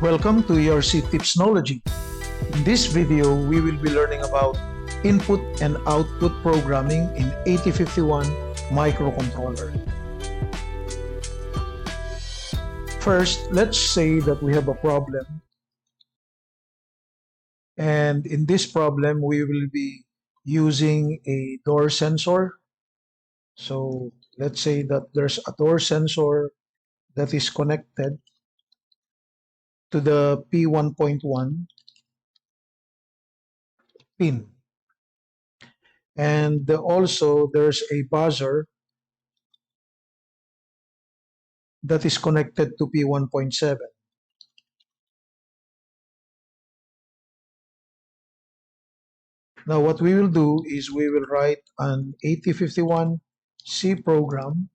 Welcome to ERC Tips Knowledge. In this video, we will be learning about input and output programming in 8051 microcontroller. First, let's say that we have a problem, and in this problem, we will be using a door sensor. So let's say that there's a door sensor that is connected to the P1.1 pin. And also there's a buzzer that is connected to P1.7. Now what we will do is we will write an 8051 C program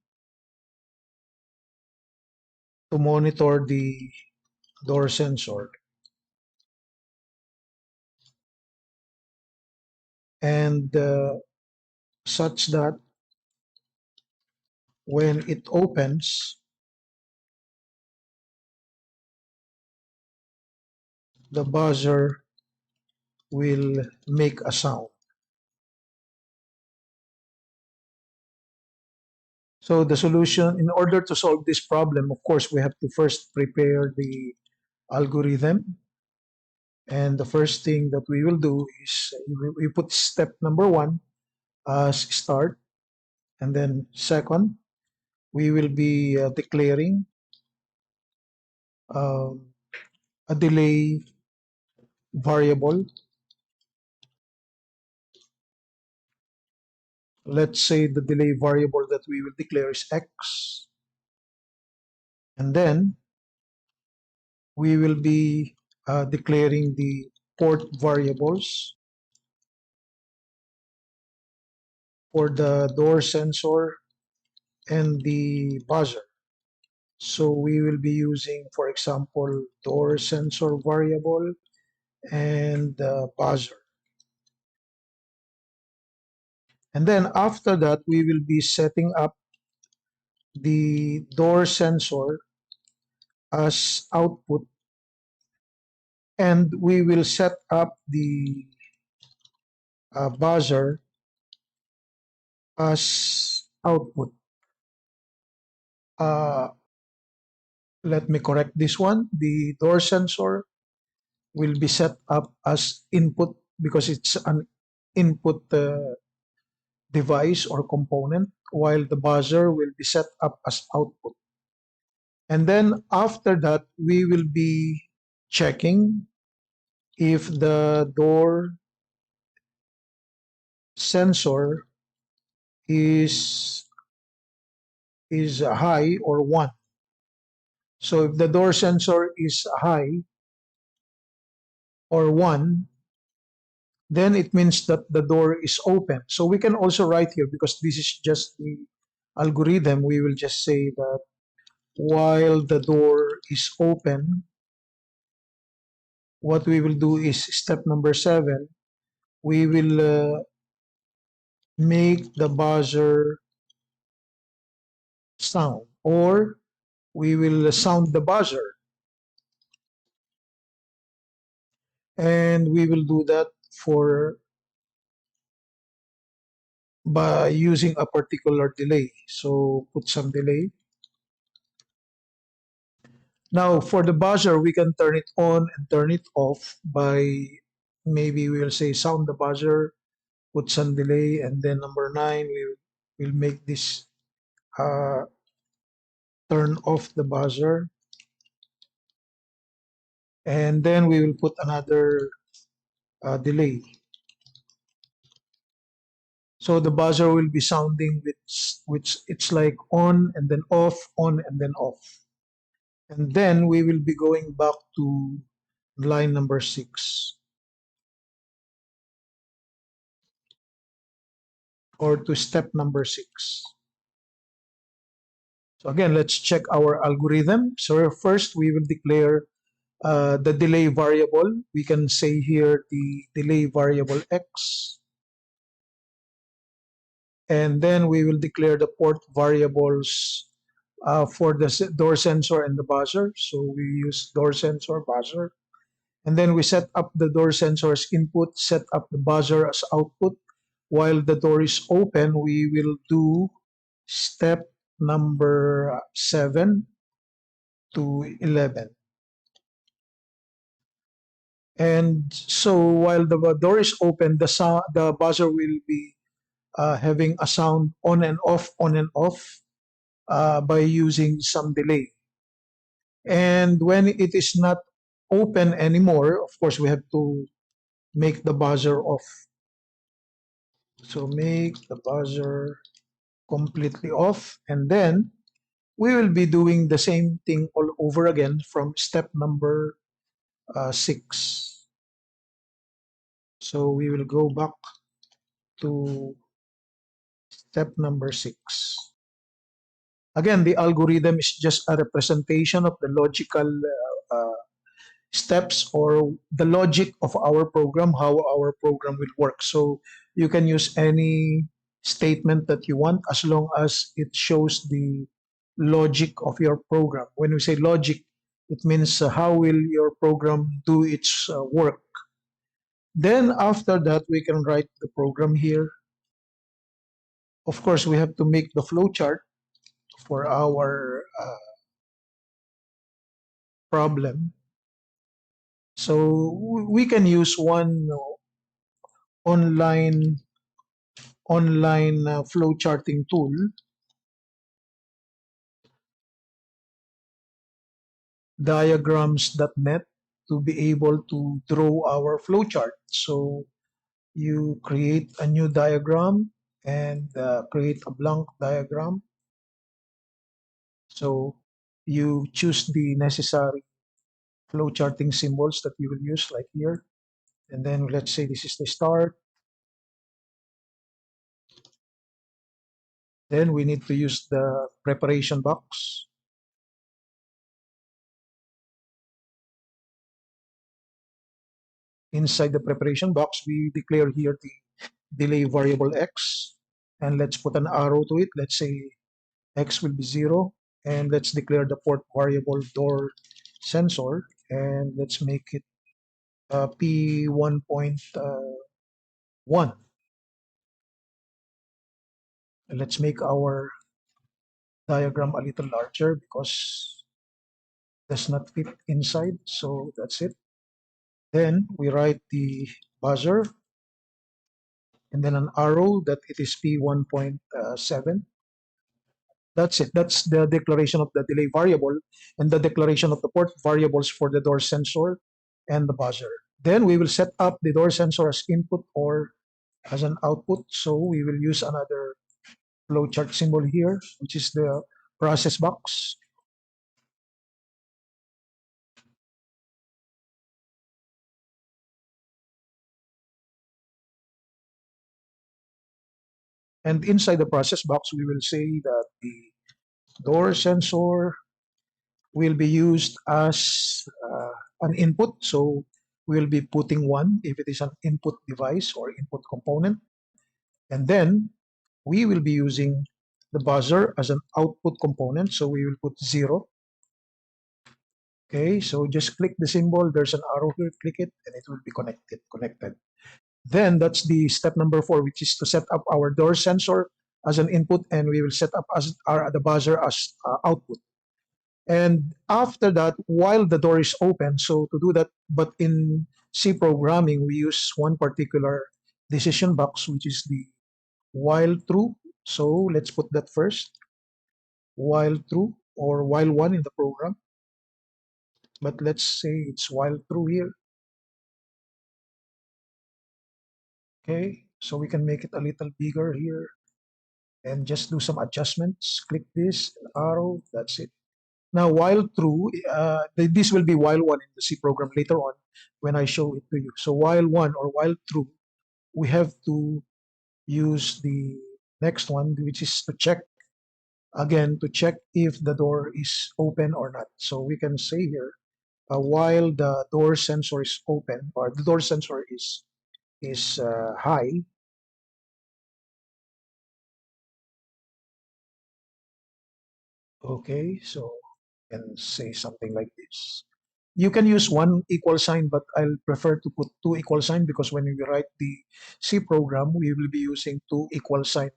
to monitor the door sensor. And such that when it opens, the buzzer will make a sound. So the solution, in order to solve this problem, of course, we have to first prepare the algorithm. And the first thing that we will do is we put step number 1 as start. And then second, we will be declaring a delay variable. Let's say the delay variable that we will declare is x. And then we will be declaring the port variables for the door sensor and the buzzer. So we will be using, for example, door sensor variable and buzzer. And then after that, we will be setting up the door sensor as output, and we will set up the buzzer as output. Let me correct this one. The door sensor will be set up as input because it's an input device or component, while the buzzer will be set up as output. And then after that, we will be checking if the door sensor is high or 1. So if the door sensor is high or 1, then it means that the door is open. So we can also write here, because this is just the algorithm, we will just say that while the door is open, what we will do is step number 7, we will make the buzzer sound, or we will sound the buzzer. And we will do that by using a particular delay. So put some delay. Now for the buzzer, we can turn it on and turn it off by, maybe we will say sound the buzzer, put some delay, and then number 9, we will make this turn off the buzzer. And then we will put another delay. So the buzzer will be sounding which it's like on and then off, on and then off. And then we will be going back to line number 6, or to step number 6. So again, let's check our algorithm. So first we will declare the delay variable. We can say here the delay variable x. And then we will declare the port variables for the door sensor and the buzzer. So we use door sensor, buzzer, and then we set up the door sensor as input, set up the buzzer as output. While the door is open, we will do step number 7 to 11. And so while the door is open, the buzzer will be having a sound on and off by using some delay. And when it is not open anymore, of course, we have to make the buzzer off. So make the buzzer completely off, and then we will be doing the same thing all over again from step number 6. So we will go back to step number 6. Again, the algorithm is just a representation of the logical steps or the logic of our program, how our program will work. So you can use any statement that you want as long as it shows the logic of your program. When we say logic, it means how will your program do its work. Then after that, we can write the program here. Of course, we have to make the flowchart for our problem. So we can use one online flow charting tool, diagrams.net, to be able to draw our flow chart. So you create a new diagram and create a blank diagram. So you choose the necessary flow charting symbols that you will use, like here. And then let's say this is the start. Then we need to use the preparation box. Inside the preparation box, we declare here the delay variable x, and let's put an arrow to it. Let's say x will be 0, and let's declare the port variable door sensor, and let's make it P1.1. Let's make our diagram a little larger because it does not fit inside, so that's it. Then we write the buzzer and then an arrow that it is P1.7. That's it. That's the declaration of the delay variable and the declaration of the port variables for the door sensor and the buzzer. Then we will set up the door sensor as input or as an output. So we will use another flowchart symbol here, which is the process box. And inside the process box, we will say that the door sensor will be used as an input. So we'll be putting 1 if it is an input device or input component. And then we will be using the buzzer as an output component. So we will put 0. Okay, so just click the symbol. There's an arrow here. Click it, and it will be connected. Then that's the step number 4, which is to set up our door sensor as an input, and we will set up as the buzzer as output. And after that, while the door is open, so to do that, but in C programming, we use one particular decision box, which is the while true. So let's put that first, while true or while one in the program. But let's say it's while true here. Okay, so we can make it a little bigger here and just do some adjustments. Click this arrow, that's it. Now, while true, this will be while one in the C program later on when I show it to you. So while one or while true, we have to use the next one, which is to check again, to check if the door is open or not. So we can say here, while the door sensor is open or the door sensor is high, Okay, so you can say something like this. You can use one equal sign, but I'll prefer to put two equal sign because when we write the C program, we will be using two equal sign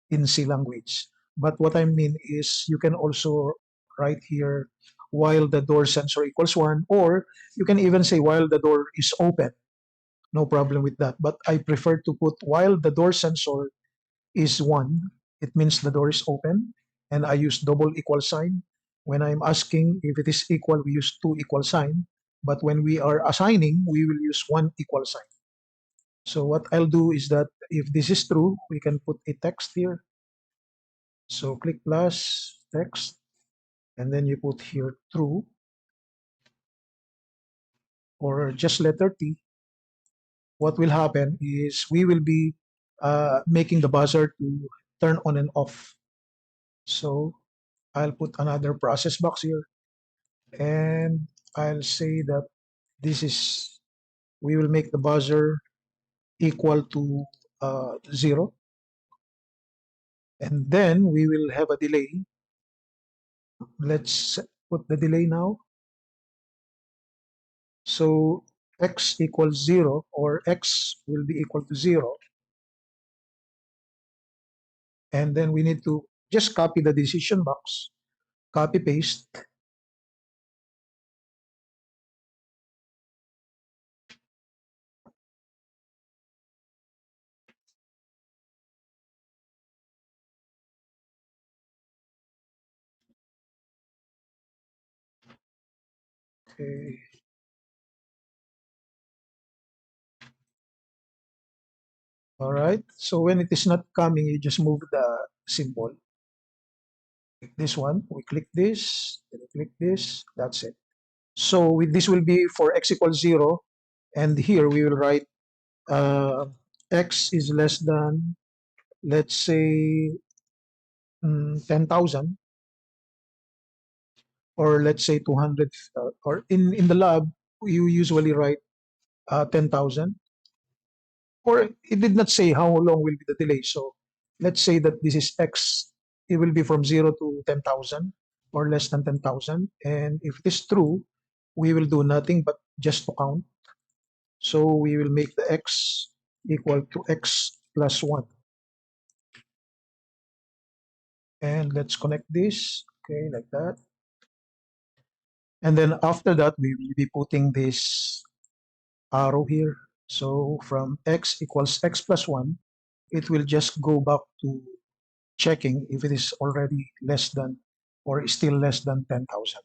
in C language. But what I mean is you can also write here while the door sensor equals 1, or you can even say while the door is open. No problem with that. But I prefer to put while the door sensor is 1, it means the door is open, and I use double equal sign. When I'm asking if it is equal, we use two equal sign. But when we are assigning, we will use one equal sign. So what I'll do is that if this is true, we can put a text here. So click plus text, and then you put here true or just letter T. What will happen is we will be making the buzzer to turn on and off. So I'll put another process box here, and I'll say that this is, we will make the buzzer equal to 0, and then we will have a delay. Let's put the delay now. So x equals 0, or x will be equal to 0, and then we need to just copy the decision box, copy paste, okay. All right, so when it is not coming, you just move the symbol. Click this one, we click this, then we click this, that's it. So with this will be for x equals 0, and here we will write uh, x is less than, let's say, 10,000, or let's say 200, or in the lab, you usually write 10,000, or it did not say how long will be the delay. So let's say that this is x, it will be from 0 to 10,000 or less than 10,000. And if it is true, we will do nothing but just to count. So we will make the x equal to x plus 1. And let's connect this, okay, like that. And then after that, we will be putting this arrow here. So from x equals x plus 1, it will just go back to checking if it is already less than or still less than 10,000.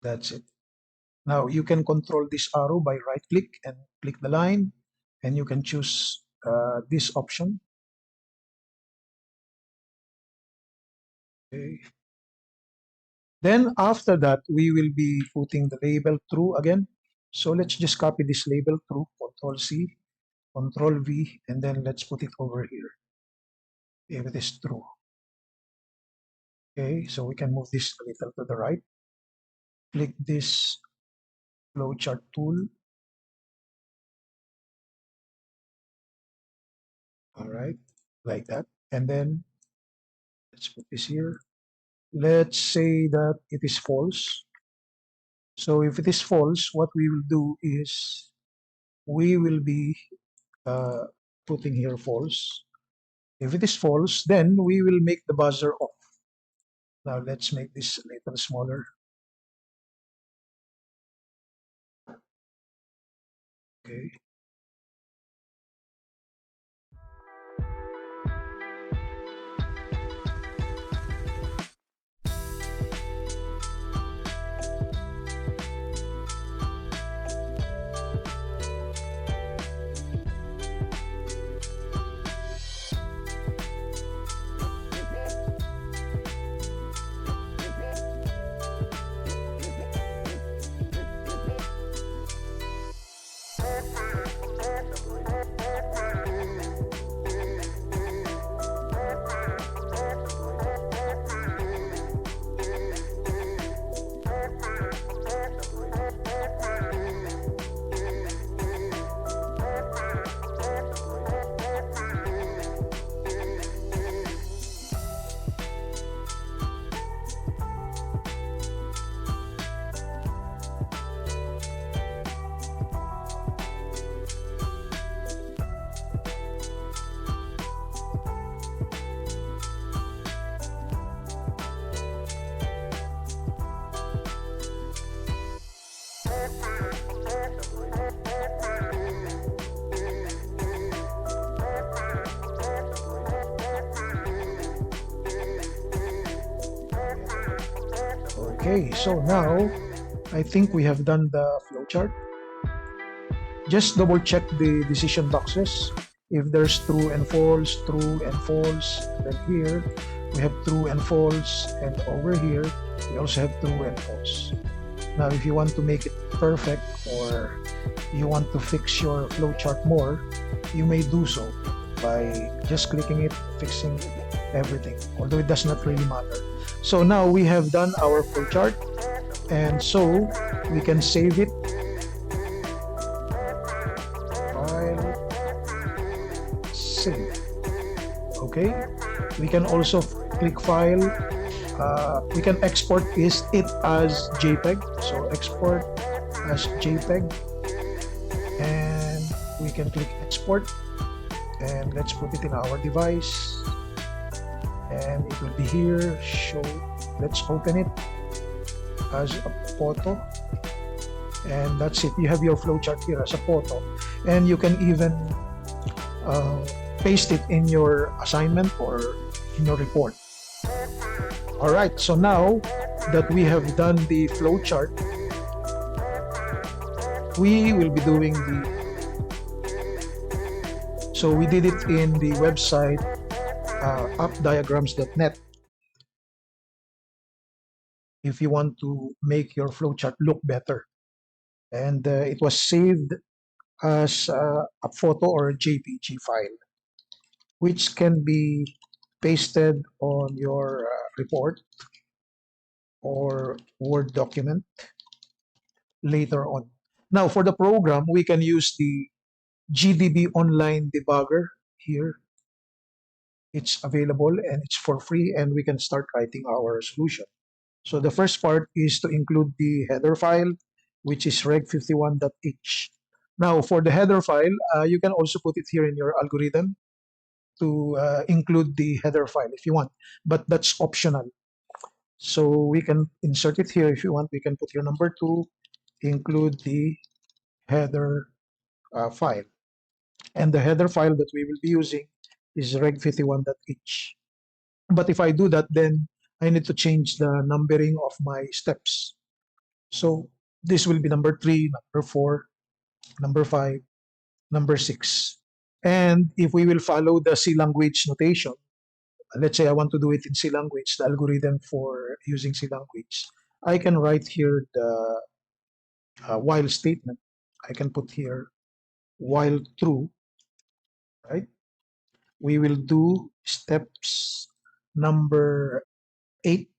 That's it. Now you can control this arrow by right click and click the line, and you can choose this option. Okay. Then after that, we will be putting the label true again. So let's just copy this label true, Control C, Control V, and then let's put it over here if it is true. Okay, so we can move this a little to the right. Click this flowchart tool. All right, like that. And then let's put this here. Let's say that it is false. So if it is false, what we will do is we will be uh, putting here false. If it is false, then we will make the buzzer off. Now let's make this a little smaller. Okay. Okay, so now I think we have done the flowchart. Just double check the decision boxes. If there's true and false, true and false, then here we have true and false, and over here we also have true and false. Now, if you want to make it perfect or you want to fix your flowchart more, you may do so by just clicking it, fixing everything, although it does not really matter. So now we have done our flowchart, and so we can save it. File, save. Okay, we can also click file. We can export it as JPEG. So export as JPEG, and we can click export, and let's put it in our device, and it will be here. Show. Let's open it as a photo, and that's it. You have your flowchart here as a photo, and you can even paste it in your assignment or in your report. All right, so now that we have done the flowchart, we will be doing so we did it in the website appdiagrams.net. If you want to make your flowchart look better, and it was saved as a photo or a JPG file, which can be pasted on your report or Word document later on. Now, for the program, we can use the GDB Online Debugger here. It's available and it's for free, and we can start writing our solution. So the first part is to include the header file, which is reg51.h. Now, for the header file, you can also put it here in your algorithm to include the header file if you want, but that's optional. So we can insert it here if you want. We can put here number 2, include the header file. And the header file that we will be using is reg51.h. But if I do that, then I need to change the numbering of my steps. So this will be number 3, number 4, number 5, number 6. And if we will follow the C language notation, let's say I want to do it in C language, the algorithm for using C language, I can write here the while statement. I can put here while true, right? We will do steps number 8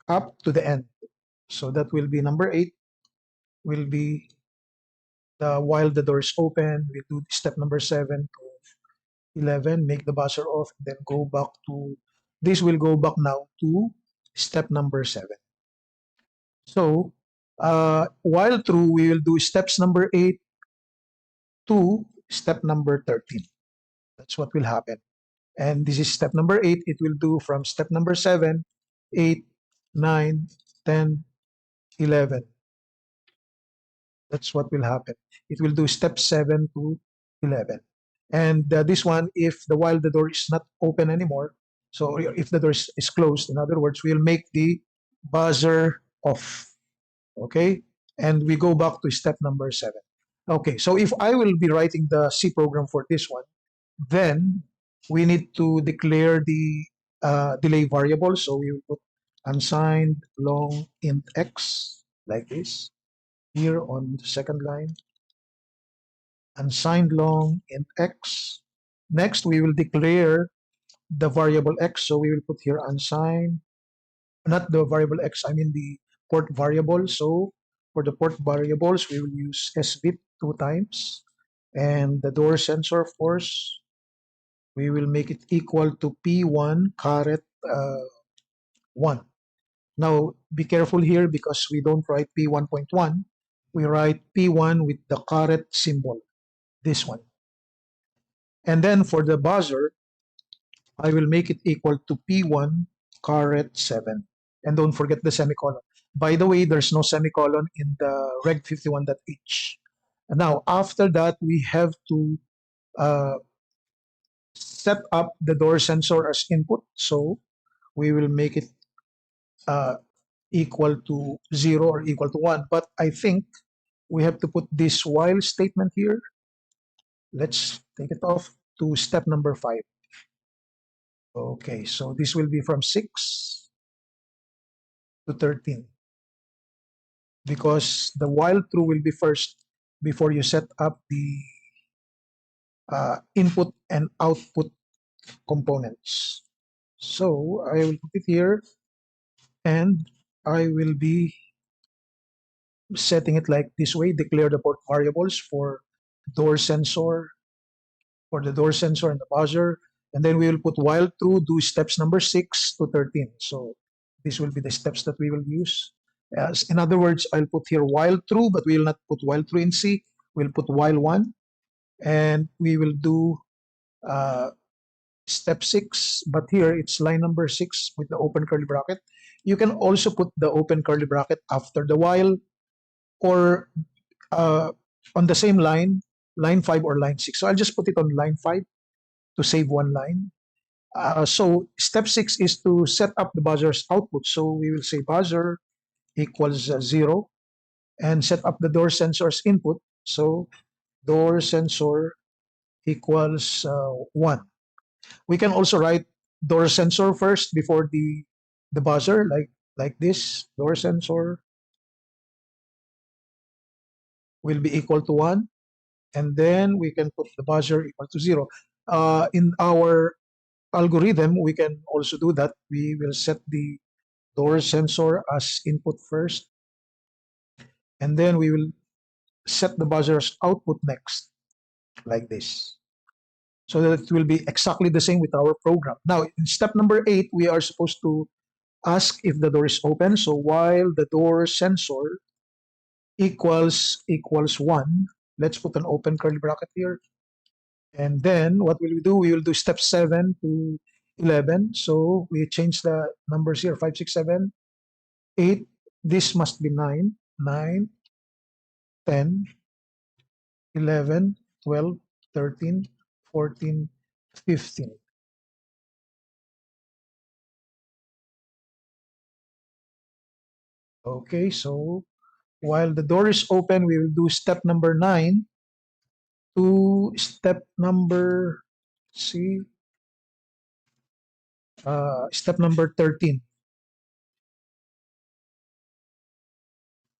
up to the end. So that will be number 8 will be the while the door is open. We do step number 7 to 11, make the buzzer off, then go back to, this will go back now to step number 7. So while true, we will do steps number 8 to step number 13. That's what will happen. And this is step number 8. It will do from step number 7, 8, 9, 10, 11. That's what will happen. It will do step 7 to 11. And this one, if the while the door is not open anymore, so if the door is closed, in other words, we'll make the buzzer off. Okay? And we go back to step number 7. Okay, so if I will be writing the C program for this one, then we need to declare the delay variable. So we will put unsigned long int x like this here on the second line, unsigned long int x. Next, we will declare the variable x. So we will put here unsigned, not the variable x, I mean the port variable. So for the port variables, we will use sbit 2 times. And the door sensor, of course, we will make it equal to P1 caret 1. Now, be careful here because we don't write P1.1. We write P1 with the caret symbol, this one. And then for the buzzer, I will make it equal to P1 caret 7. And don't forget the semicolon. By the way, there's no semicolon in the reg 51.h. Now, after that, we have to uh, set up the door sensor as input. So we will make it uh, equal to 0 or equal to 1. But I think we have to put this while statement here. Let's take it off to step number 5. Okay, so this will be from 6 to 13 because the while true will be first before you set up the input and output components. So I will put it here and I will be setting it like this way, declare the port variables door sensor, for the door sensor and the buzzer. And then we will put while true, do steps number 6 to 13. So this will be the steps that we will use. As in other words, I'll put here while true, but we will not put while true in C. We'll put while 1, and we will do uh, step 6, but here it's line number 6 with the open curly bracket. You can also put the open curly bracket after the while or uh, on the same line 5 or line 6. So I'll just put it on line 5 to save one line. So step 6 is to set up the buzzer's output. So we will say buzzer equals 0 and set up the door sensor's input. So door sensor equals 1. We can also write door sensor first before the buzzer, like this. Door sensor will be equal to 1, and then we can put the buzzer equal to 0. In our algorithm, we can also do that. We will set the door sensor as input first, and then we will set the buzzer's output next, like this. So that it will be exactly the same with our program. Now, in step number 8, we are supposed to ask if the door is open. So while the door sensor equals 1, let's put an open curly bracket here. And then what will we do? We will do step 7 to 11. So we change the numbers here, 5, 6, 7, 8. This must be 9, 9, 10, 11, 12, 13, 14, 15. Okay, so while the door is open, we will do step number 9 to step number, see, step number 13.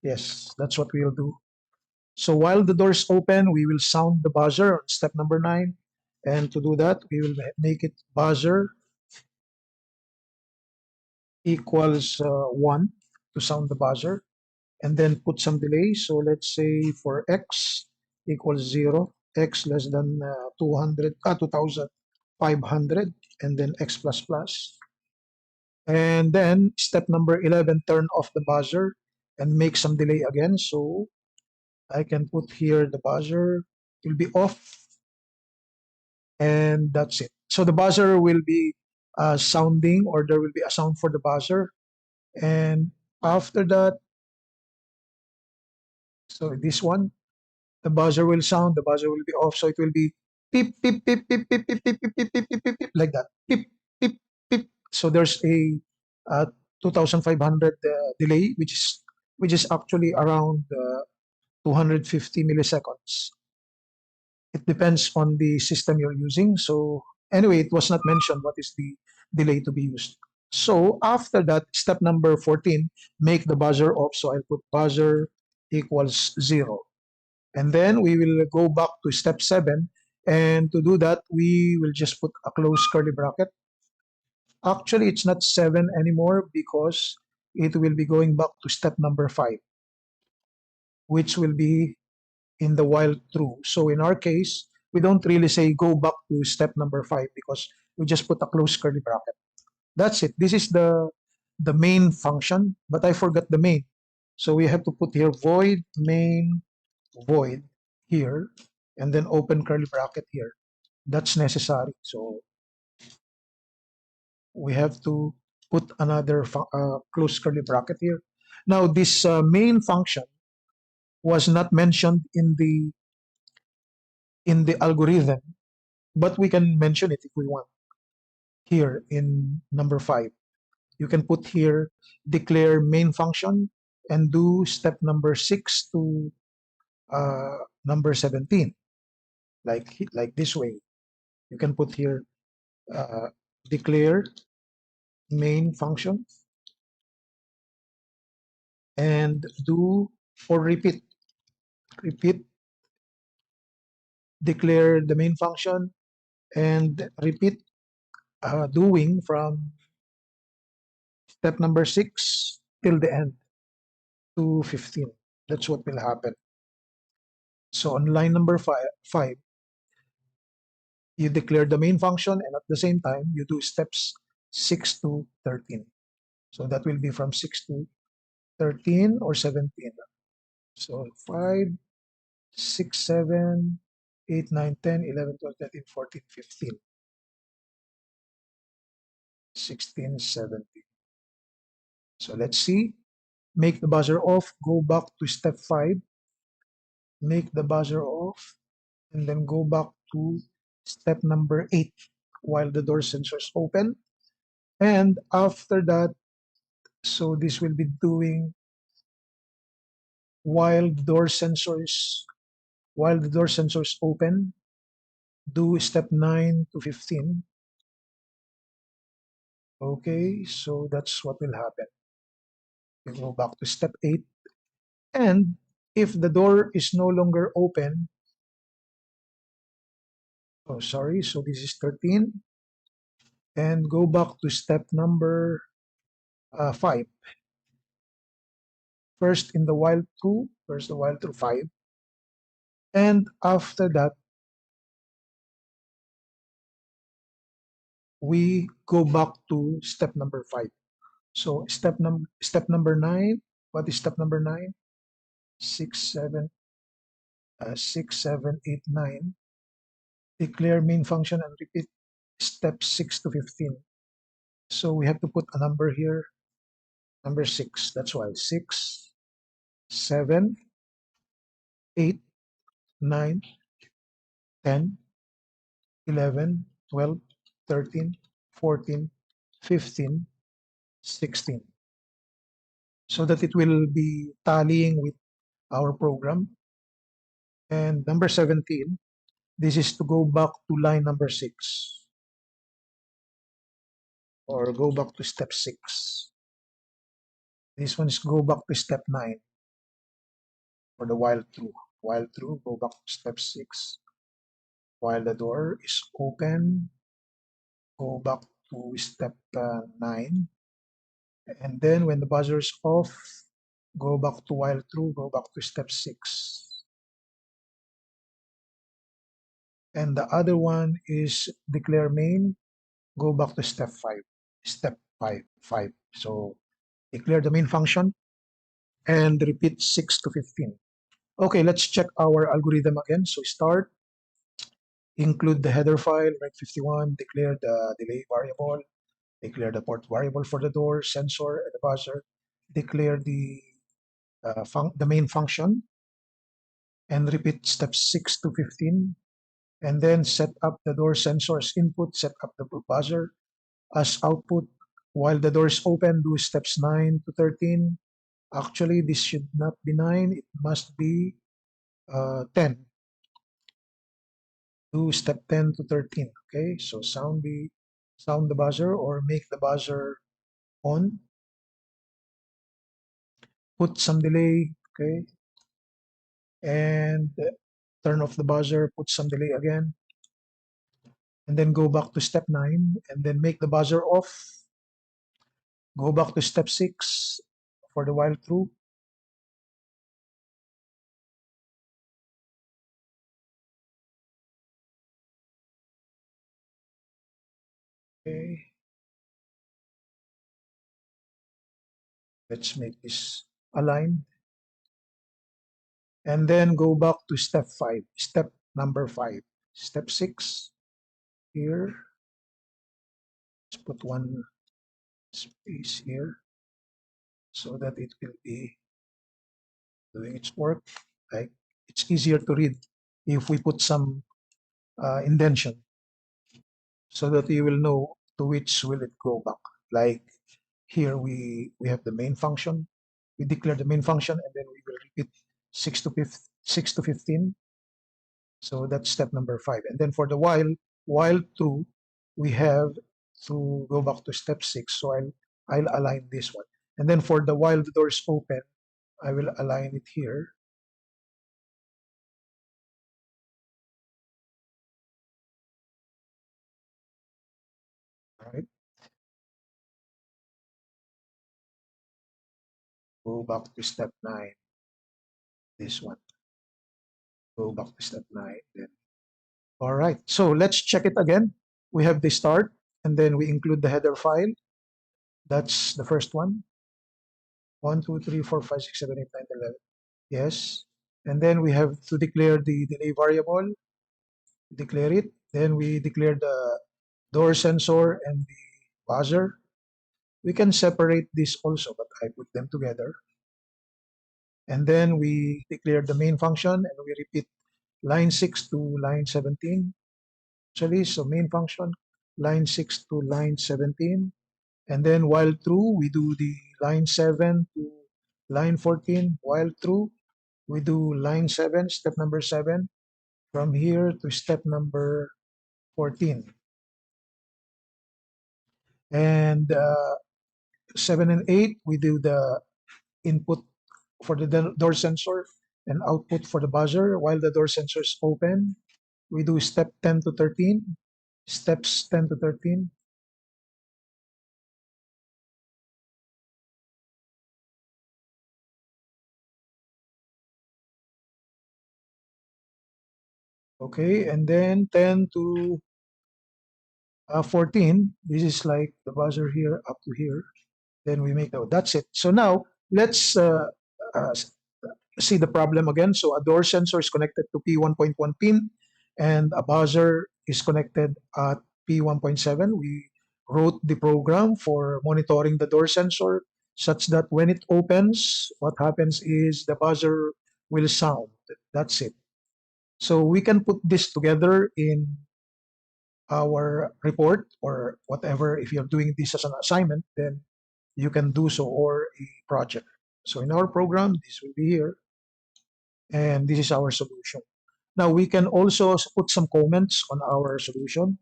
Yes, that's what we'll do. So while the door is open, we will sound the buzzer on step number 9. And to do that, we will make it buzzer equals 1 to sound the buzzer. And then put some delay. So let's say for x equals 0, x less than 2,500, and then x plus plus. And then step number 11, turn off the buzzer and make some delay again. So I can put here the buzzer will be off, and that's it. So the buzzer will be sounding, or there will be a sound for the buzzer. And after that, so this one, the buzzer will sound, the buzzer will be off, so it will be beep, beep, beep, beep, beep, beep, beep, beep, beep, beep, beep, beep, beep, like that. Beep, beep, beep. So there's a 2,500 delay, which is actually around 250 milliseconds. It depends on the system you're using. So anyway, it was not mentioned what is the delay to be used. So after that, step number 14, make the buzzer off. So I'll put buzzer equals 0. And then we will go back to step 7. And to do that, we will just put a close curly bracket. Actually, it's not 7 anymore because it will be going back to step number 5, which will be in the while true. So in our case, we don't really say go back to step number 5 because we just put a close curly bracket. That's it. This is the main function, but I forgot the main. So we have to put here void main void here, and then open curly bracket here. That's necessary. So we have to put another close curly bracket here. Now, this main function was not mentioned in the algorithm, but we can mention it if we want here in number 5. You can put here declare main function and do step number 6 to number 17, like this way. You can put here uh, declare main function and do or repeat declare the main function and repeat doing from step number 6 till the end to 15. That's what will happen. So on line number five, you declare the main function and at the same time you do steps 6 to 13. So that will be from 6 to 13 or 17. So 5, 6, 7, 8, 9, 10, 11, 12, 13, 14, 15, 16, 17. So let's see. Make the buzzer off, go back to step 5, make the buzzer off, and then go back to step number 8 while the door sensor is open. And after that, so this will be doing while the door sensor is open, do step 9 to 15. Okay, so that's what will happen. You go back to step 8, and if the door is no longer open, oh sorry, so this is 13, and go back to step number 5. First in the while true, first the while true 5, and after that, we go back to step number 5. So step number 9, what is step number 9? 6, 7, 6, 7, 8, 9. Declare main function and repeat step 6 to 15. So we have to put a number here, number 6. That's why 6, 7, 8, 9, 10, 11, 12, 13, 14, 15, 16. So that it will be tallying with our program. And number 17, this is to go back to line number 6 or go back to step 6. This one is go back to step 9 for the while true. While true, go back to step 6. While the door is open, go back to step 9. And then when the buzzer is off, go back to while true, go back to step 6. And the other one is declare main, go back to step 5. Step 5. So declare the main function and repeat 6 to 15. Okay, let's check our algorithm again. So start, include the header file, write 51, declare the delay variable, declare the port variable for the door, sensor, and the buzzer, declare the main function, and repeat steps 6 to 15, and then set up the door sensor as input, set up the buzzer as output. While the door is open, do steps 9 to 13. Actually, this should not be 9, it must be 10. Do step 10 to 13. Okay, so sound the buzzer or make the buzzer on. Put some delay, okay, and turn off the buzzer, put some delay again, and then go back to step 9 and then make the buzzer off. Go back to step 6 for the while true. Okay, let's make this aligned. And then go back to step 5, step number 5. Step 6 here. Let's put one space here. so that it will be doing its work. Like it's easier to read if we put some indentation so that you will know to which will it go back. Like here we have the main function. We declare the main function and then we will repeat 6 to 15. So that's step number 5. And then for the while true, we have to go back to step 6. So I'll align this one. And then for the while the door is open, I will align it here. All right. Go back to step 9. This one. Go back to step 9. Then. All right. So let's check it again. We have the start, and then we include the header file. That's the first one. 1, 2, 3, 4, 5, 6, 7, 8, 9, 10, 11. Yes. And then we have to declare the delay variable. Declare it. Then we declare the door sensor and the buzzer. We can separate this also, but I put them together. And then we declare the main function and we repeat line 6 to line 17. Actually, so main function, line 6 to line 17. And then while true, we do the line 7 to line 14. While true, we do line 7, step number 7, from here to step number 14. And 7 and 8, we do the input for the door sensor and output for the buzzer. While the door sensor is open, we do step 10 to 13, steps 10 to 13. Okay, and then 10 to 14, this is like the buzzer here up to here. Then we make, oh, that's it. So now let's uh, see the problem again. So a door sensor is connected to P1.1 pin and a buzzer is connected at P1.7. We wrote the program for monitoring the door sensor such that when it opens, what happens is the buzzer will sound. That's it. So we can put this together in our report or whatever. If you're doing this as an assignment, then you can do so, or a project. So in our program, this will be here, and this is our solution. Now we can also put some comments on our solution.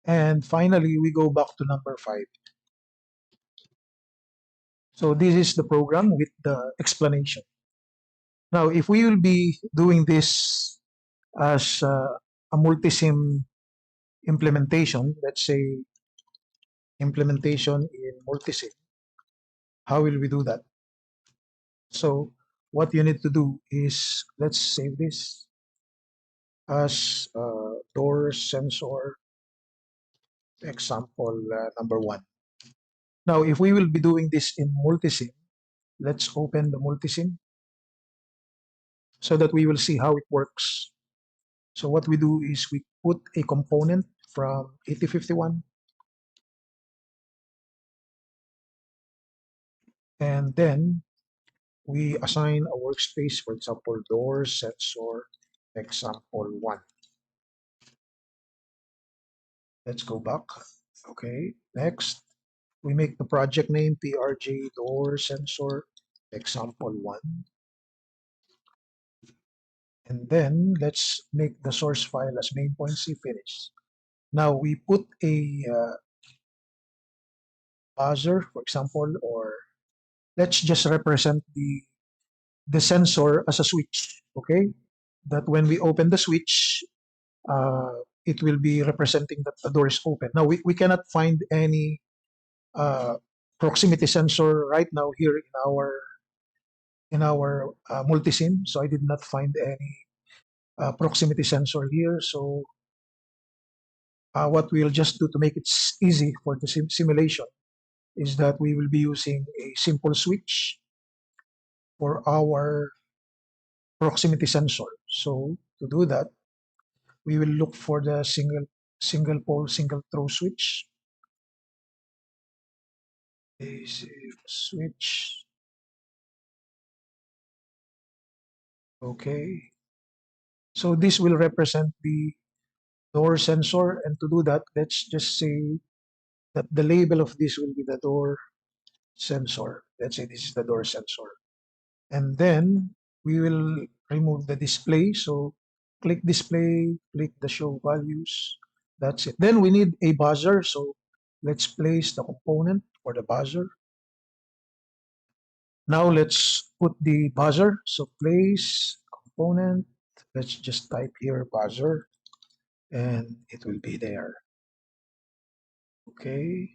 And finally, we go back to number 5. So this is the program with the explanation. Now, if we will be doing this as a multisim implementation, let's say implementation in multisim, how will we do that? So what you need to do is, let's save this as door sensor example number 1. Now, if we will be doing this in Multisim, let's open the Multisim so that we will see how it works. So what we do is we put a component from 8051 and then we assign a workspace, for example, door sensor example 1. Let's go back. Okay, next. We make the project name PRJ door sensor example 1. And then let's make the source file as main.c finish. Now we put a buzzer, for example, or let's just represent the the sensor as a switch, okay? That when we open the switch, it will be representing that the door is open. Now, we cannot find any proximity sensor right now here in our multisim, so I did not find any proximity sensor here. So what we'll just do to make it easy for the simulation is that we will be using a simple switch for our proximity sensor. So to do that, we will look for the single pole, single throw switch. Switch. Okay. So this will represent the door sensor. And to do that, let's just say that the label of this will be the door sensor. Let's say this is the door sensor. And then we will remove the display. So click display, click the show values. That's it. Then we need a buzzer. So let's place the component for the buzzer. Now let's put the buzzer. So place component. Let's just type here buzzer and it will be there. Okay.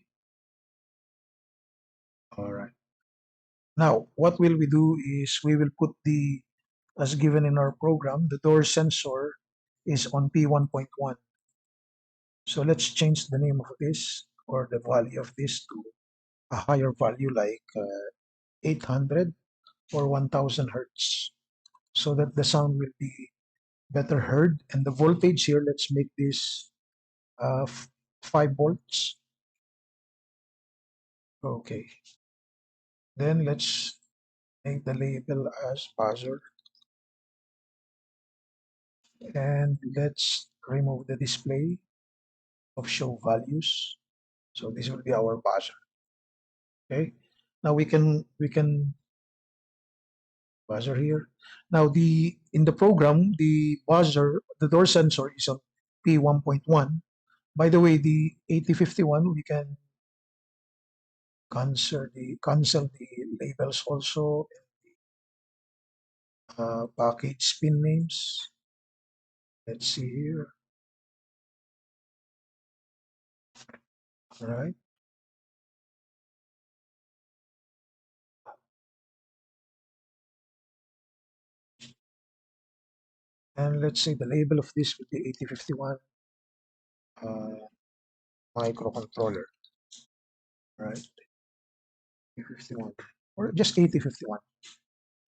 All right. Now, what will we do is we will put the, as given in our program, the door sensor is on P1.1. So let's change the name of this or the value of this to a higher value like 800 or 1000 hertz so that the sound will be better heard. And the voltage here, let's make this 5 volts. Okay. Then let's make the label as buzzer. And let's remove the display of show values. So this will be our buzzer. Okay. Now we can buzzer here. Now the in the program the buzzer the door sensor is on P1.1. By the way, the 8051 we can cancel the labels also. Package pin names. Let's see here. All right. And let's say the label of this will be 8051 microcontroller. Right. 8051 or just 8051.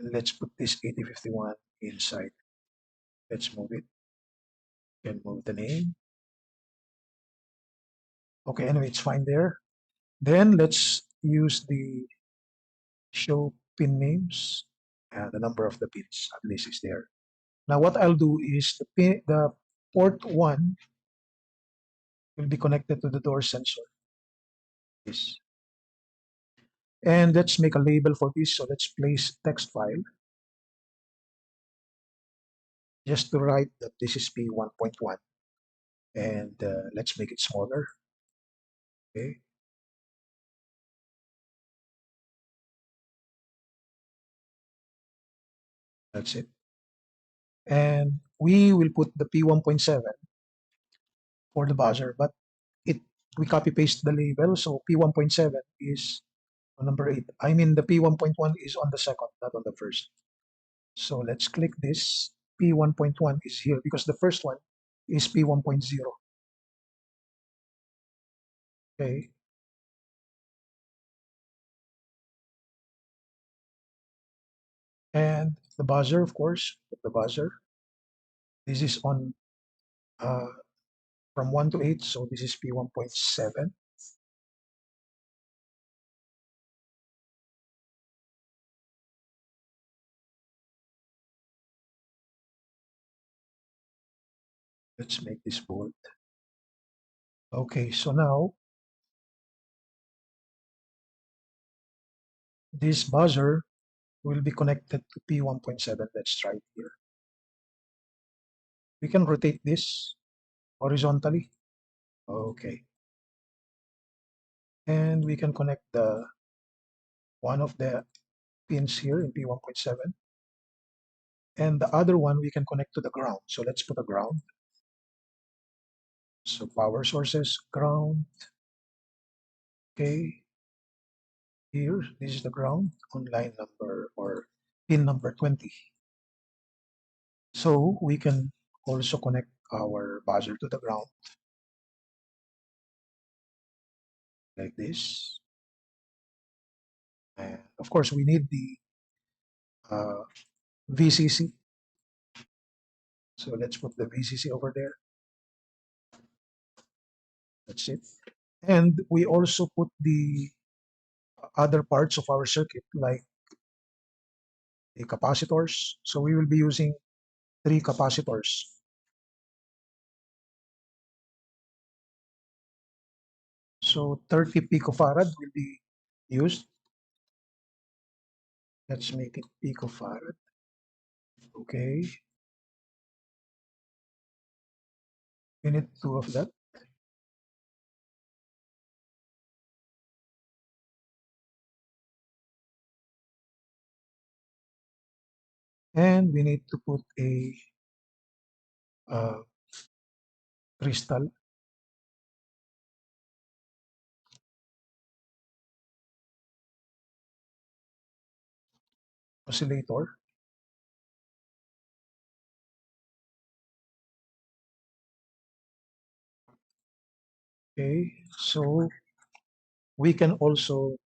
And let's put this 8051 inside. Let's move it. Can move the name. Okay, anyway, it's fine there. Then let's use the show pin names. The number of the pins at least is there. Now what I'll do is the port 1 will be connected to the door sensor. This. And let's make a label for this. So let's place text file just to write that this is P1.1. And let's make it smaller. Okay. That's it. And we will put the P1.7 for the buzzer, but it we copy paste the label. So P1.7 is on number 8. I mean the P1.1 is on the second, not on the first. So let's click this. P1.1 is here because the first one is P1.0. Okay. And the buzzer, of course, the buzzer. This is on uh, from 1 to 8, so this is P1.7. Let's make this bold. Okay, so now this buzzer will be connected to P1.7. Let's try it here. We can rotate this horizontally. Okay. And we can connect the one of the pins here in P1.7. And the other one we can connect to the ground. So let's put a ground. So power sources, ground. Okay, here, this is the ground on line number or pin number 20. So we can also connect our buzzer to the ground like this. And of course, we need the VCC. So let's put the VCC over there. That's it. And we also put the other parts of our circuit like the capacitors. So we will be using 3 capacitors. So 30 picofarad will be used. Let's make it picofarad. Okay. We need 2 of that. And we need to put a uh, crystal oscillator. Okay. So we can also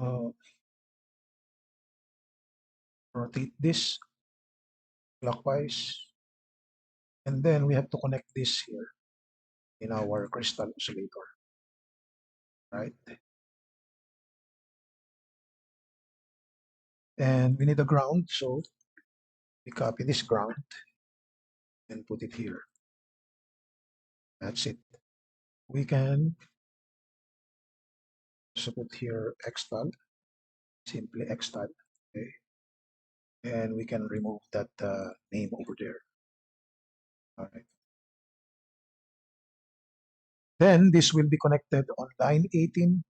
uh, rotate this clockwise. And then we have to connect this here in our crystal oscillator, right? And we need a ground, so we copy this ground and put it here. That's it. We can also put here extal, simply extal, okay? And we can remove that name over there. All right. Then this will be connected on line 18.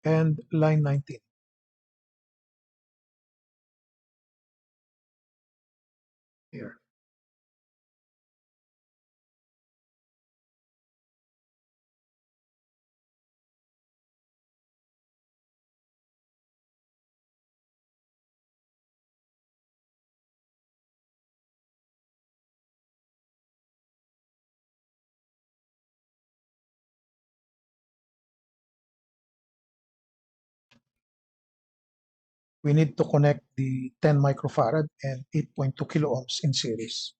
And line 19. Here. We need to connect the 10 microfarad and 8.2 kilo ohms in series.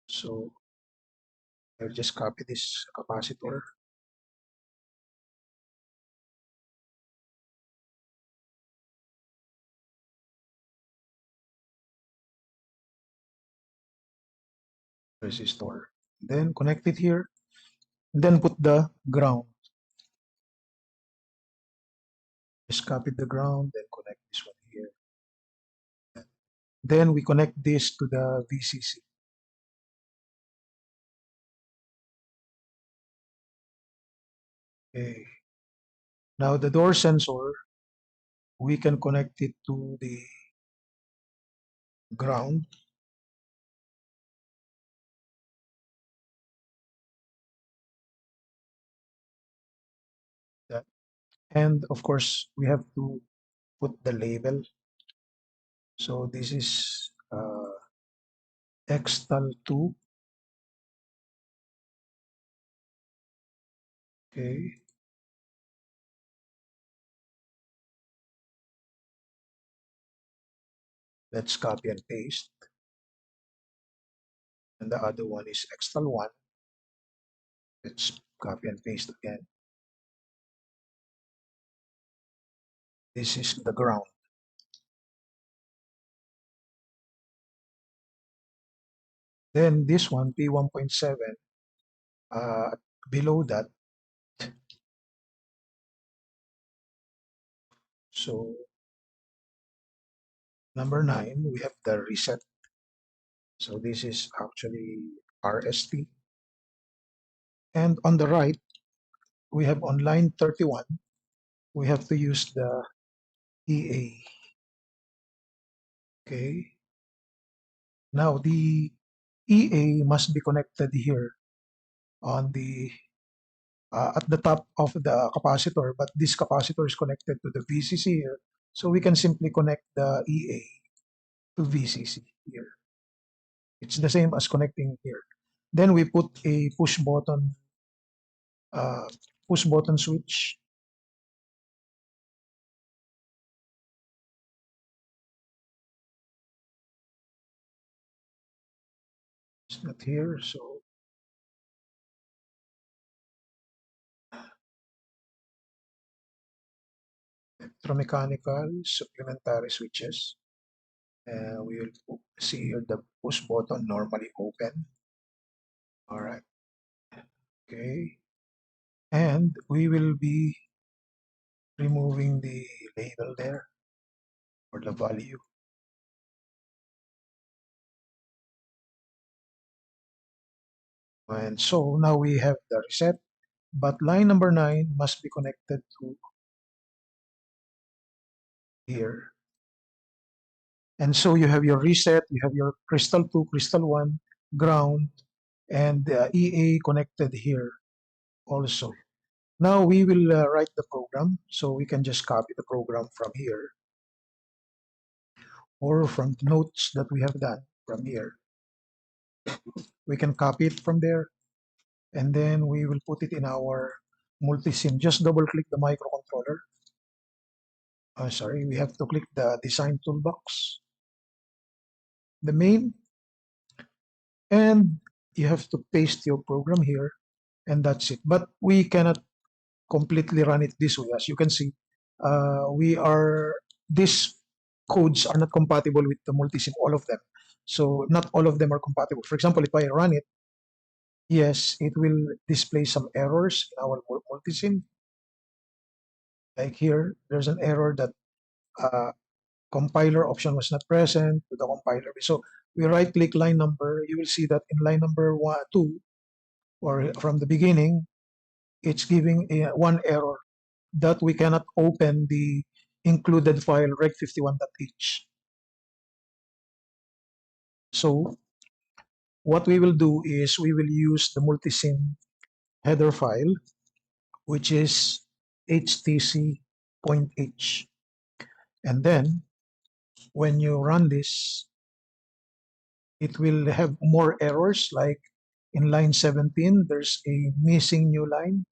So I'll just copy this capacitor. Resistor. Then connect it here. Then put the ground. Just copy the ground, then connect this one here. Then we connect this to the VCC. Okay. Now the door sensor, we can connect it to the ground. That, and of course, we have to put the label. So this is Xtal 2. Okay. Let's copy and paste. And the other one is Xtal 1. Let's copy and paste again. This is the ground. Then this one, P1.7, below that. So Number 9, we have the reset. So this is actually RST. And on the right, we have on line 31, we have to use the EA. Okay. Now the EA must be connected here on the at the top of the capacitor, but this capacitor is connected to the VCC here. So we can simply connect the EA to VCC here. It's the same as connecting here. Then we put a uh, push button switch. It's not here, so electromechanical supplementary switches. We will see here the push button normally open. All right, okay. And we will be removing the label there or the value. And so now we have the reset, but line number 9 must be connected to here. And so you have your reset, you have your crystal 2, crystal 1, ground, and EA connected here also. Now we will write the program, so we can just copy the program from here or from the notes that we have done from here. We can copy it from there, and then we will put it in our multisim. Just double click the microcontroller. Sorry, we have to click the design toolbox, the main, and you have to paste your program here, and that's it. But we cannot completely run it this way. As you can see, these codes are not compatible with the multisim, all of them. So not all of them are compatible. For example, if I run it, yes, it will display some errors in our multisim. Like here, there's an error that uh, compiler option was not present to the compiler. So we right click line number, you will see that in line number 2, or from the beginning, it's giving one error that we cannot open the included file reg51.h. So what we will do is we will use the multisim header file, which is htc.h. And then when you run this, it will have more errors, like in line 17, there's a missing new line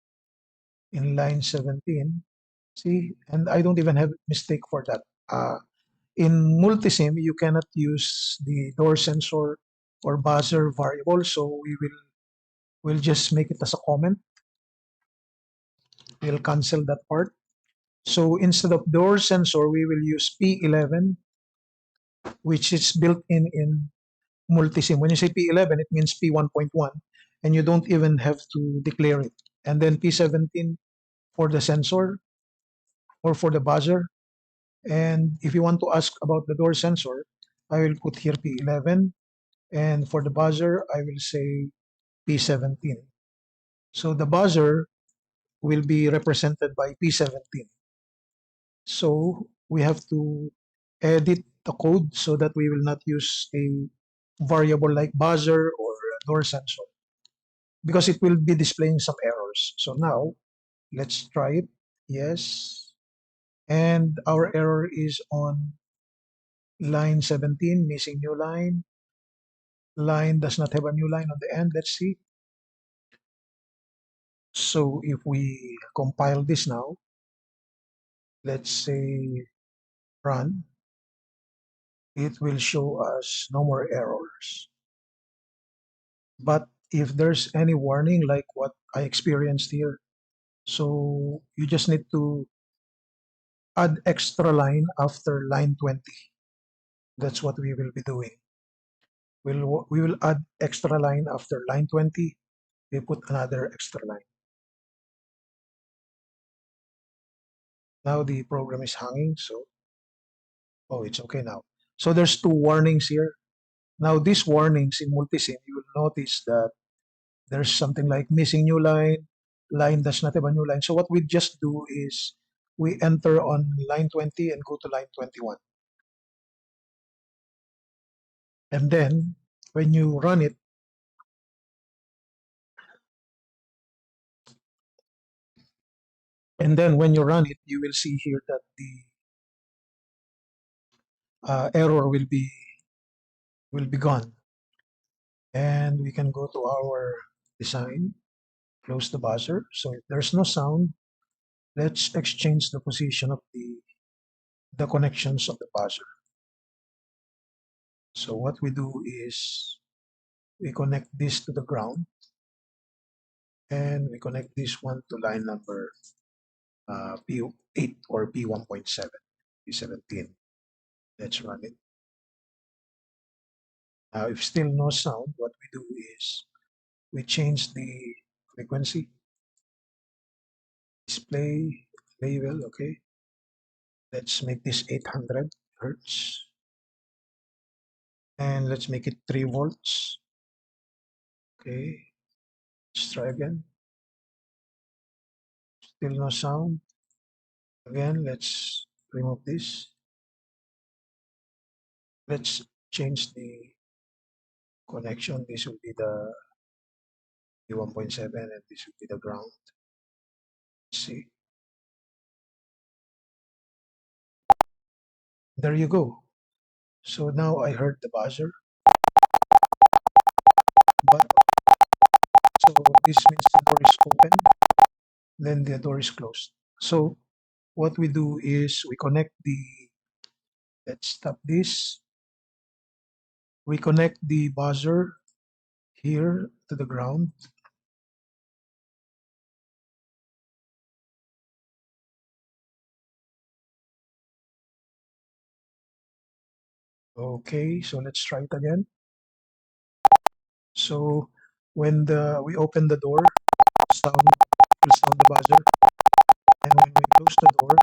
in line 17. See, and I don't even have mistake for that. In multisim, you cannot use the door sensor or buzzer variable, so we'll just make it as a comment. We'll cancel that part. So instead of door sensor, we will use P11, which is built in multisim. When you say P11, it means P1.1, and you don't even have to declare it. And then P17 for the sensor or for the buzzer. And if you want to ask about the door sensor, I will put here P11. And for the buzzer, I will say P17. So the buzzer will be represented by P17. So we have to edit the code so that we will not use a variable like buzzer or door sensor, because it will be displaying some errors. So now let's try it. Yes. And our error is on line 17, missing new line. Line does not have a new line on the end. Let's see. So if we compile this now, let's say run, it will show us no more errors. But if there's any warning like what I experienced here, so you just need to add extra line after line 20. That's what we will be doing. We will add extra line after line 20. We put another extra line. Now the program is hanging, so oh, it's okay now. So there's two warnings here. Now these warnings in Multisim, you will notice that there's something like missing new line, line does not have a new line. So what we just do is we enter on line 20 and go to line 21. And then when you run it, you will see here that the error will be gone. And we can go to our design, close the buzzer. So if there's no sound, let's exchange the position of the connections of the buzzer. So what we do is we connect this to the ground and we connect this one to line number P8 or P1.7, P17. Let's run it. Now, if still no sound, what we do is we change the frequency, display label, okay. Let's make this 800 hertz and let's make it 3 volts. Okay, let's try again. Still no sound. Again, let's remove this. Let's change the connection. This will be the P1.7 and this will be the ground. Let's see. There you go. So now I heard the buzzer, but so this means the door is open, then the door is closed. So what we do is we connect let's stop this. We connect the buzzer here to the ground. Okay, so let's try it again. So when we open the door, sound will sound the buzzer, and when we close the door,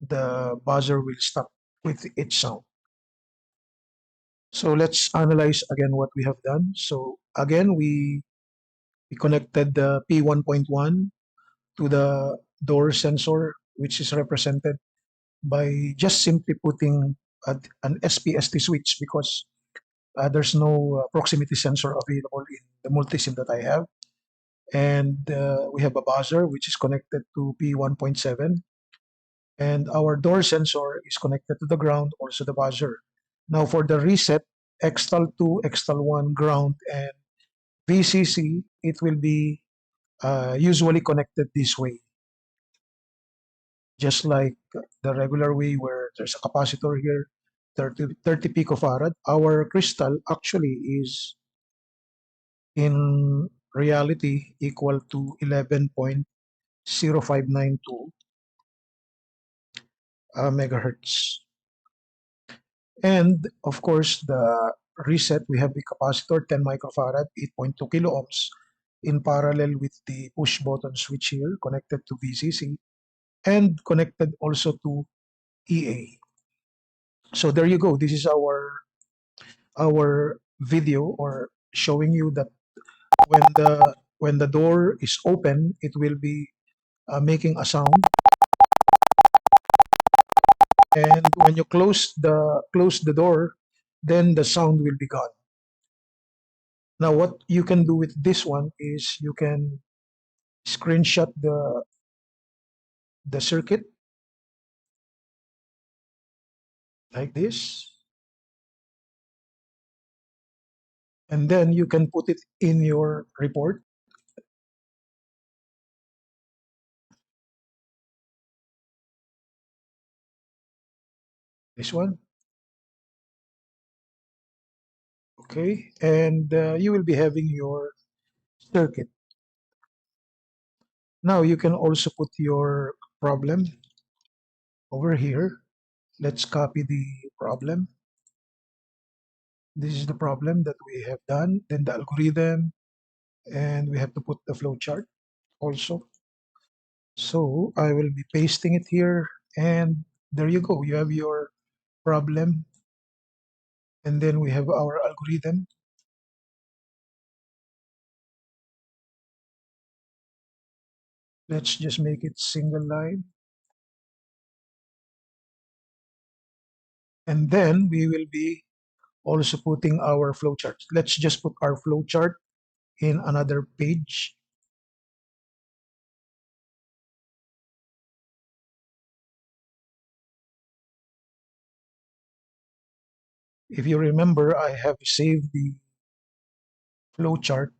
the buzzer will stop with its sound. So let's analyze again what we have done. So again, we connected the P1.1 to the door sensor, which is represented by just simply putting an SPST switch because there's no proximity sensor available in the multisim that I have. And we have a buzzer which is connected to P1.7, and our door sensor is connected to the ground, also the buzzer. Now for the reset, Xtal 2, Xtal 1, ground, and VCC, it will be usually connected this way, just like the regular way where there's a capacitor here, 30 picofarad. Our crystal actually is in reality equal to 11.0592 megahertz. And of course, the reset, we have the capacitor 10 microfarad, 8.2 kilo ohms in parallel with the push button switch here connected to VCC and connected also to EA. So there you go. This is our video or showing you that when the door is open, it will be making a sound, and when you close the door, then the sound will be gone. Now, what you can do with this one is you can screenshot the circuit like this, and then you can put it in your report. This one, okay, and you will be having your circuit. Now you can also put your problem over here. Let's copy the problem. This is the problem that we have done, then the algorithm, and we have to put the flowchart also. So I will be pasting it here, and there you go. You have your problem And then we have our algorithm. Let's just make it single line. And then we will be also putting our flowchart. Let's just put our flowchart in another page. If you remember, I have saved the flowchart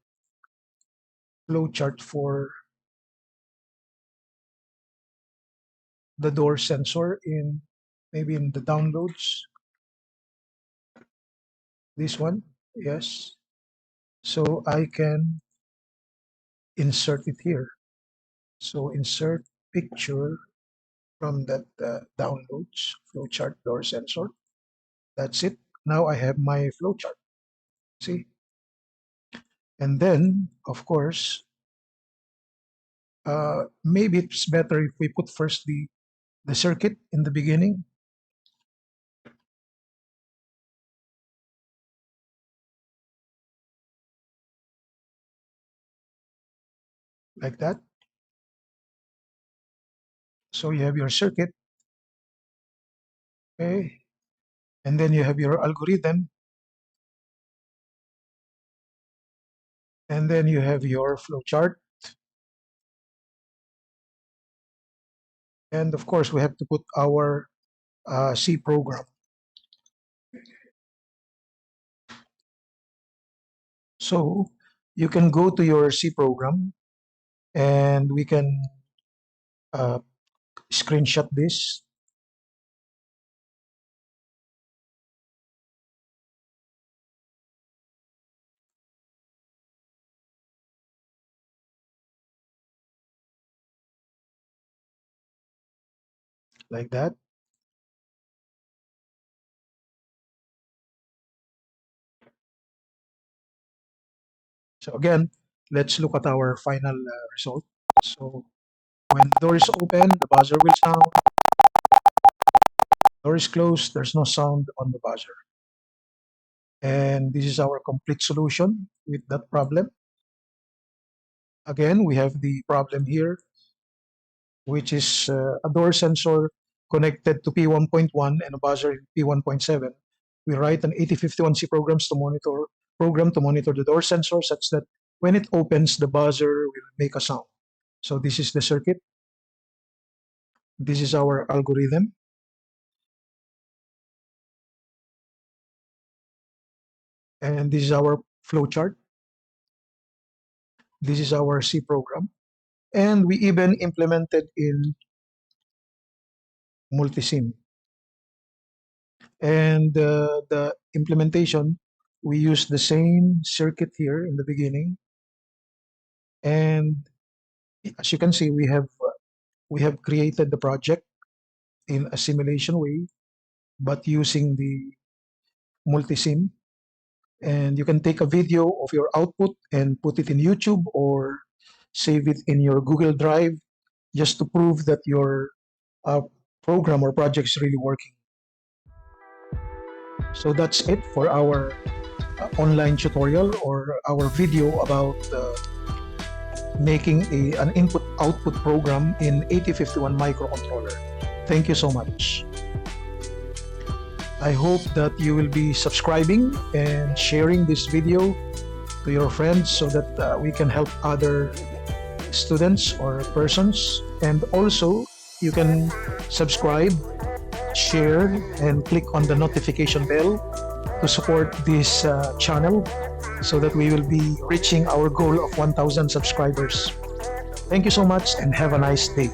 for the door sensor in maybe in the downloads. This one, yes. So I can insert it here. So insert picture from that downloads flowchart door sensor. That's it. Now I have my flowchart. See? And then, of course, maybe it's better if we put first the circuit in the beginning, like that. So you have your circuit, okay? And then you have your algorithm, and then you have your flowchart. And of course, we have to put our C program. So you can go to your C program and we can uh, screenshot this. Like that. So again, let's look at our final result. So when the door is open, the buzzer will sound. Door is closed, there's no sound on the buzzer. And this is our complete solution with that problem. Again, we have the problem here, which is a door sensor connected to P1.1 and a buzzer in P1.7. We write an 8051C program to monitor the door sensor such that when it opens, the buzzer will make a sound. So this is the circuit. This is our algorithm. And this is our flowchart. This is our C program. And we even implemented in Multisim. And the implementation, we use the same circuit here in the beginning. And as you can see, we have created the project in a simulation way, but using the Multisim. And you can take a video of your output and put it in YouTube or save it in your Google Drive just to prove that your uh, program or project is really working. So that's it for our online tutorial or our video about making an input-output program in 8051 microcontroller. Thank you so much. I hope that you will be subscribing and sharing this video to your friends so that we can help other students or persons. And also, you can subscribe, share, and click on the notification bell to support this channel so that we will be reaching our goal of 1,000 subscribers. Thank you so much and have a nice day.